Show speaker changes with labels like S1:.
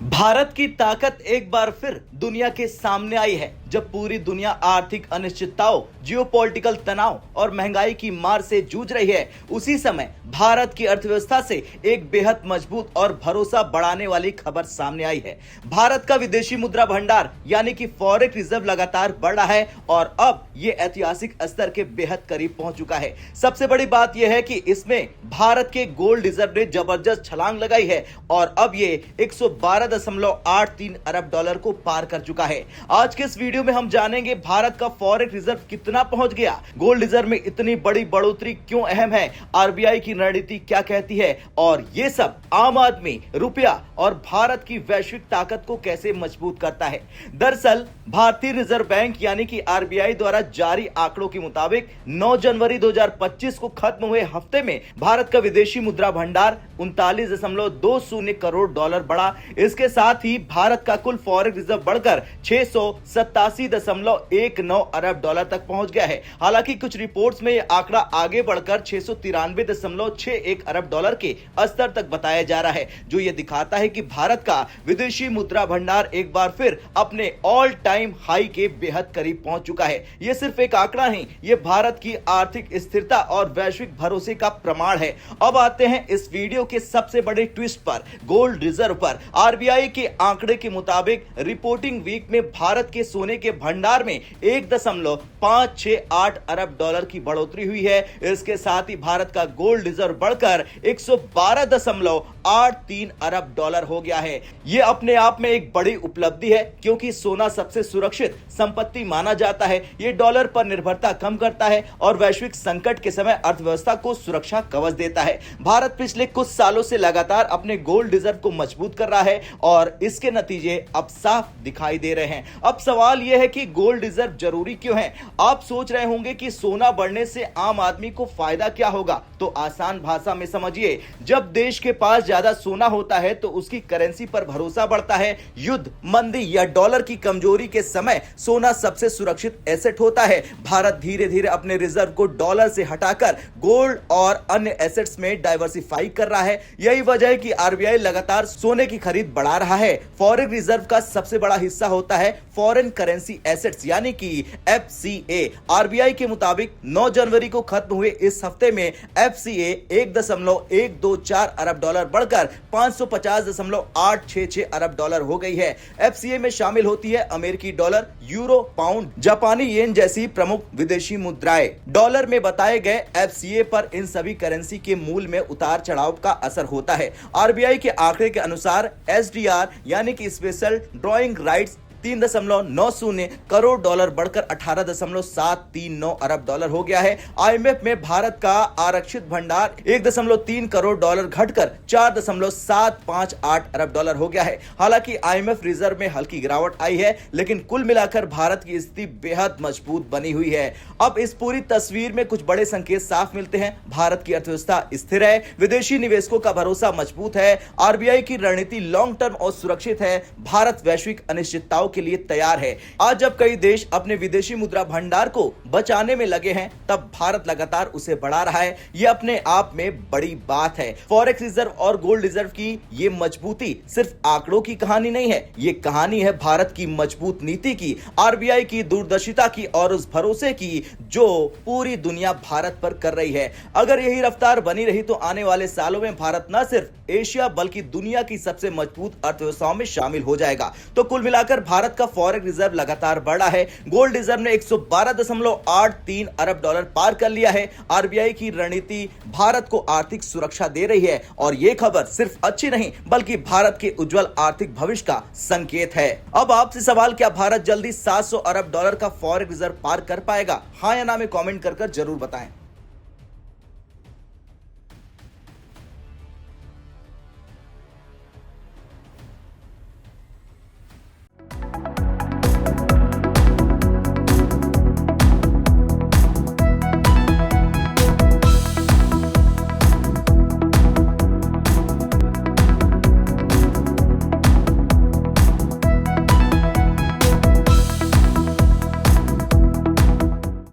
S1: भारत की ताकत एक बार फिर दुनिया के सामने आई है जब पूरी दुनिया आर्थिक अनिश्चितताओं, जियोपॉलिटिकल तनाव और महंगाई की मार से जूझ रही है। उसी समय भारत की अर्थव्यवस्था से एक बेहद मजबूत और भरोसा बढ़ाने वाली खबर सामने आई है। भारत का विदेशी मुद्रा भंडार यानी कि फॉरेक्स रिजर्व लगातार बढ़ रहा है और अब ये ऐतिहासिक स्तर के बेहद करीब पहुंच चुका है। सबसे बड़ी बात यह है कि इसमें भारत के गोल्ड रिजर्व ने जबरदस्त छलांग लगाई है और अब ये 112.83 अरब डॉलर को पार कर चुका है। आज के इस वीडियो में हम जानेंगे भारत का फॉरेक्स रिजर्व कितना पहुंच गया, गोल्ड रिजर्व में इतनी बड़ी बढ़ोतरी क्यों अहम है, आरबीआई की रणनीति क्या कहती है और ये सब आम आदमी, रुपया और भारत की वैश्विक ताकत को कैसे मजबूत करता है। दरअसल भारतीय रिजर्व बैंक यानी कि आरबीआई द्वारा जारी आंकड़ों के मुताबिक 9 जनवरी 2025 को खत्म हुए हफ्ते में भारत का विदेशी मुद्रा भंडार 39.20 करोड़ डॉलर बढ़ा। इसके साथ ही भारत का कुल फॉरेक्स रिजर्व बढ़कर 687.19 अरब डॉलर तक पहुंच गया है। हालांकि कुछ रिपोर्ट्स में यह आंकड़ा आगे बढ़कर 693.61 अरब डॉलर के स्तर तक बताया जा रहा है, जो यह दिखाता है कि भारत का विदेशी मुद्रा भंडार एक बार फिर अपने ऑल टाइम हाई के बेहद करीब पहुंच चुका है। यह सिर्फ एक आंकड़ा नहीं, यह भारत की आर्थिक स्थिरता और वैश्विक भरोसे का प्रमाण है। अब आते हैं इस वीडियो के सबसे बड़े ट्विस्ट पर, गोल्ड रिजर्व पर। आरबीआई के आंकड़े के मुताबिक रिपोर्टिंग वीक में भारत के सोने के भंडार में 1.568 अरब डॉलर की बढ़ोतरी हुई है। इसके साथ ही भारत का गोल्ड रिजर्व बढ़कर 112.83 अरब डॉलर हो गया है। यह अपने आप में एक बड़ी उपलब्धि है क्योंकि सोना सबसे सुरक्षित संपत्ति माना जाता है। यह डॉलर पर निर्भरता कम करता है और वैश्विक संकट के समय अर्थव्यवस्था को सुरक्षा कवच देता है। भारत पिछले कुछ सालों से लगातार अपने गोल्ड रिजर्व को मजबूत कर रहा है और इसके नतीजे अब साफ दिखाई दे रहे हैं। अब सवाल यह है कि गोल्ड रिजर्व जरूरी क्यों है। आप सोच रहे होंगे कि सोना बढ़ने से आम आदमी को फायदा क्या होगा, तो आसान भाषा में समझिए, जब देश के पास ज्यादा सोना होता है तो उसकी करेंसी पर भरोसा बढ़ता है। युद्ध, मंदी या डॉलर की कमजोरी के समय सोना सबसे सुरक्षित एसेट होता है। भारत धीरे धीरे अपने रिजर्व को डॉलर से हटाकर गोल्ड और अन्य एसेट्स में डाइवर्सिफाई कर रहा है। यही वजह है कि आरबीआई लगातार सोने की खरीद बढ़ा रहा है। फॉरेक्स रिजर्व का सबसे बड़ा हिस्सा होता है फॉरेन करेंसी एसेट्स यानी कि एफसीए। आरबीआई के मुताबिक 9 जनवरी को खत्म हुए इस हफ्ते में एफसीए 1.124 अरब डॉलर बढ़कर 550.866 अरब डॉलर हो गई है। एफसीए में शामिल होती है अमेरिकी डॉलर, यूरो, पाउंड, जापानी येन जैसी प्रमुख विदेशी मुद्राएं। डॉलर में बताए गए एफसीए पर इन सभी करेंसी के मूल्य में उतार चढ़ाव का असर होता है। आरबीआई के आंकड़े के अनुसार एसडीआर यानी कि special drawing rights 3.90 crore dollar बढ़कर 18.739 अरब डॉलर हो गया है। आईएमएफ में भारत का आरक्षित भंडार 1.3 करोड़ डॉलर घटकर 4.758 अरब डॉलर हो गया है। हालांकि आईएमएफ रिजर्व में हल्की गिरावट आई है, लेकिन कुल मिलाकर भारत की स्थिति बेहद मजबूत बनी हुई है। अब इस पूरी तस्वीर में कुछ बड़े संकेत साफ मिलते हैं। भारत की अर्थव्यवस्था स्थिर है, विदेशी निवेशकों का भरोसा मजबूत है, आरबीआई की रणनीति लॉन्ग टर्म और सुरक्षित है, भारत वैश्विक अनिश्चितताओं के लिए तैयार है। आज जब कई देश अपने विदेशी मुद्रा भंडार को बचाने में लगे हैं, तब भारत लगातार उसे बढ़ा रहा है। यह अपने आप में बड़ी बात है। फॉरेक्स रिजर्व और गोल्ड रिजर्व की ये मजबूती सिर्फ आंकड़ों की कहानी नहीं है, ये कहानी है भारत की मजबूत नीति की, आरबीआई की दूरदर्शिता की और उस भरोसे की जो पूरी दुनिया भारत पर कर रही है। अगर यही रफ्तार बनी रही तो आने वाले सालों में भारत न सिर्फ एशिया बल्कि दुनिया की सबसे मजबूत अर्थव्यवस्थाओं में शामिल हो जाएगा। तो कुल मिलाकर भारत का फॉरेक्स रिजर्व लगातार बढ़ा है। गोल्ड रिजर्व ने 112.83 अरब डॉलर पार कर लिया है। आरबीआई की रणनीति भारत को आर्थिक सुरक्षा दे रही है और यह खबर सिर्फ अच्छी नहीं बल्कि भारत के उज्जवल आर्थिक भविष्य का संकेत है। अब आपसे सवाल, क्या भारत जल्दी 700 अरब डॉलर का फॉरेक्स रिजर्व पार कर पाएगा? हाँ या ना में कमेंट कर जरूर बताएं।